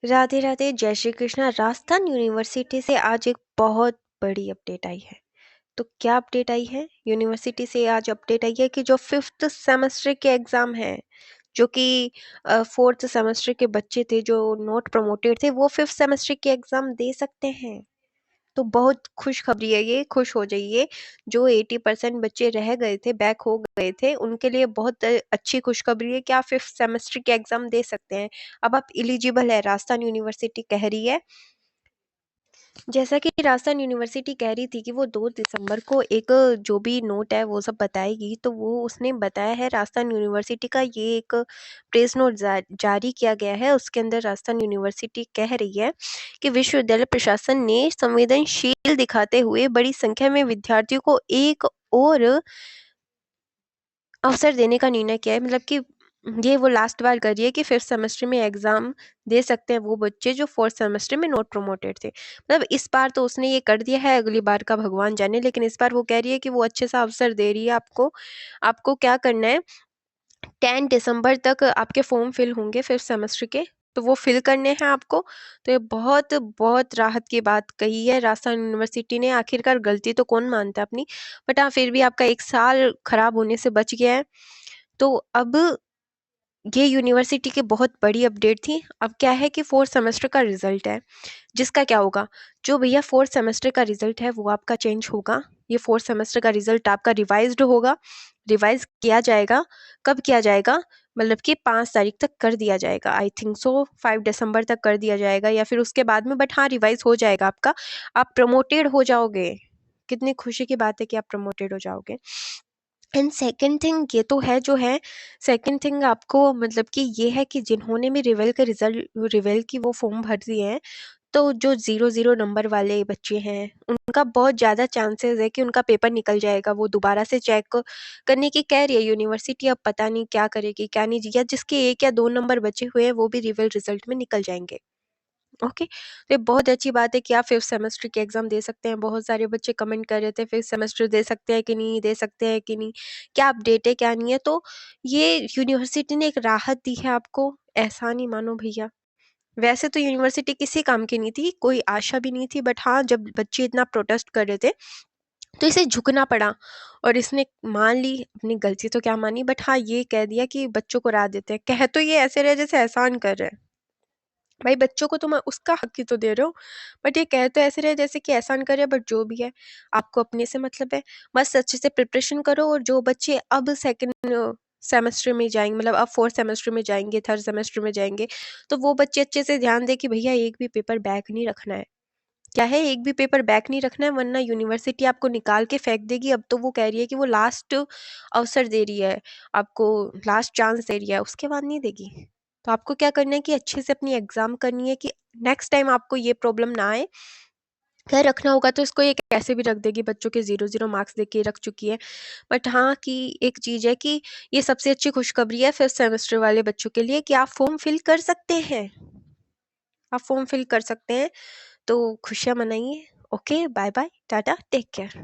राधे राधे, जय श्री कृष्णा। राजस्थान यूनिवर्सिटी से आज एक बहुत बड़ी अपडेट आई है। तो क्या अपडेट आई है? यूनिवर्सिटी से आज अपडेट आई है कि जो फिफ्थ सेमेस्टर के एग्जाम है, जो कि फोर्थ सेमेस्टर के बच्चे थे जो नॉट प्रमोटेड थे, वो फिफ्थ सेमेस्टर के एग्जाम दे सकते हैं। तो बहुत खुशखबरी है ये, खुश हो जाइए। जो 80% बच्चे रह गए थे, बैक हो गए थे, उनके लिए बहुत अच्छी खुशखबरी है कि आप फिफ्थ सेमेस्टर के एग्जाम दे सकते हैं। अब आप एलिजिबल है, राजस्थान यूनिवर्सिटी कह रही है। जैसा कि राजस्थान यूनिवर्सिटी कह रही थी कि वो 2 दिसंबर को एक जो भी नोट है वो सब बताएगी, तो वो उसने बताया है। राजस्थान यूनिवर्सिटी का ये एक प्रेस नोट जारी किया गया है। उसके अंदर राजस्थान यूनिवर्सिटी कह रही है कि विश्वविद्यालय प्रशासन ने संवेदनशील दिखाते हुए बड़ी संख्या में विद्यार्थियों को एक और अवसर देने का निर्णय किया है। मतलब कि ये वो लास्ट बार कर रही है कि फिफ्थ सेमेस्टर में एग्जाम दे सकते हैं वो बच्चे जो फोर्थ सेमेस्टर में नॉट प्रमोटेड थे। मतलब इस बार तो उसने ये कर दिया है, अगली बार का भगवान जाने। लेकिन इस बार वो कह रही है कि वो अच्छे सा अवसर दे रही है आपको। आपको क्या करना है, 10 दिसंबर तक आपके फॉर्म फिल होंगे फिफ्थ सेमेस्टर के, तो वो फिल करने हैं आपको। तो ये बहुत बहुत राहत की बात कही है राजस्थान यूनिवर्सिटी ने। आखिरकार गलती तो कौन मानता है अपनी, बट हाँ फिर भी आपका एक साल खराब होने से बच गया है। तो अब ये यूनिवर्सिटी की बहुत बड़ी अपडेट थी। अब क्या है कि फोर्थ सेमेस्टर का रिजल्ट है, जिसका क्या होगा। जो भैया फोर्थ सेमेस्टर का रिजल्ट है वो आपका चेंज होगा। ये फोर्थ सेमेस्टर का रिजल्ट आपका रिवाइज्ड होगा, रिवाइज किया जाएगा। कब किया जाएगा? मतलब कि 5 तारीख तक कर दिया जाएगा। आई थिंक सो 5 दिसंबर तक कर दिया जाएगा या फिर उसके बाद में, बट हाँ रिवाइज हो जाएगा आपका। आप प्रमोटेड हो जाओगे। कितनी खुशी की बात है कि आप प्रमोटेड हो जाओगे। एंड सेकंड थिंग ये तो है जो है। सेकंड थिंग आपको मतलब कि ये है कि जिन्होंने भी रिवेल के रिजल्ट, रिवेल की वो फॉर्म भर दिए हैं, तो जो 0-0 नंबर वाले बच्चे हैं उनका बहुत ज़्यादा चांसेस है कि उनका पेपर निकल जाएगा। वो दोबारा से चेक करने की कह रही है यूनिवर्सिटी। अब पता नहीं क्या करेगी क्या नहीं, या जिसके 1 या 2 नंबर बचे हुए हैं वो भी रिवेल रिजल्ट में निकल जाएंगे। ओके, तो ये बहुत अच्छी बात है कि आप फिफ्थ सेमेस्टर के एग्जाम दे सकते हैं। बहुत सारे बच्चे कमेंट कर रहे थे फिफ्थ सेमेस्टर दे सकते हैं कि नहीं, दे सकते हैं कि नहीं, क्या अपडेट है क्या नहीं है। तो ये यूनिवर्सिटी ने एक राहत दी है आपको, एहसान ही मानो भैया। वैसे तो यूनिवर्सिटी किसी काम की नहीं थी, कोई आशा भी नहीं थी, बट हाँ जब बच्चे इतना प्रोटेस्ट कर रहे थे तो इसे झुकना पड़ा। और इसने मान ली अपनी गलती, तो क्या मानी, बट हाँ ये कह दिया कि बच्चों को राह देते हैं। कह तो ये ऐसे रहे जैसे एहसान कर रहे हैं। भाई बच्चों को तुम उसका हक ही तो दे रहे हो, बट ये कह तो ऐसे रहे जैसे कि एहसान करे। बट जो भी है, आपको अपने से मतलब है। बस अच्छे से प्रिपरेशन करो। और जो बच्चे अब सेकंड सेमेस्टर में जाएंगे, मतलब अब फोर्थ सेमेस्टर में जाएंगे, थर्ड सेमेस्टर में जाएंगे, तो वो बच्चे अच्छे से ध्यान दे कि भैया एक भी पेपर बैक नहीं रखना है। क्या है, एक भी पेपर बैक नहीं रखना है, वरना यूनिवर्सिटी आपको निकाल के फेंक देगी। अब तो वो कह रही है कि वो लास्ट अवसर दे रही है आपको, लास्ट चांस दे रही है, उसके बाद नहीं देगी। तो आपको क्या करना है कि अच्छे से अपनी एग्जाम करनी है कि नेक्स्ट टाइम आपको ये प्रॉब्लम ना आए। अगर रखना होगा तो इसको ये कैसे भी रख देगी, बच्चों के 0-0 मार्क्स दे के रख चुकी है। बट हाँ कि एक चीज़ है कि ये सबसे अच्छी खुशखबरी है फिफ्थ सेमेस्टर वाले बच्चों के लिए कि आप फॉर्म फिल कर सकते हैं। आप फॉर्म फिल कर सकते हैं। तो खुशियाँ मनाइए। Okay, bye bye, tata, take care.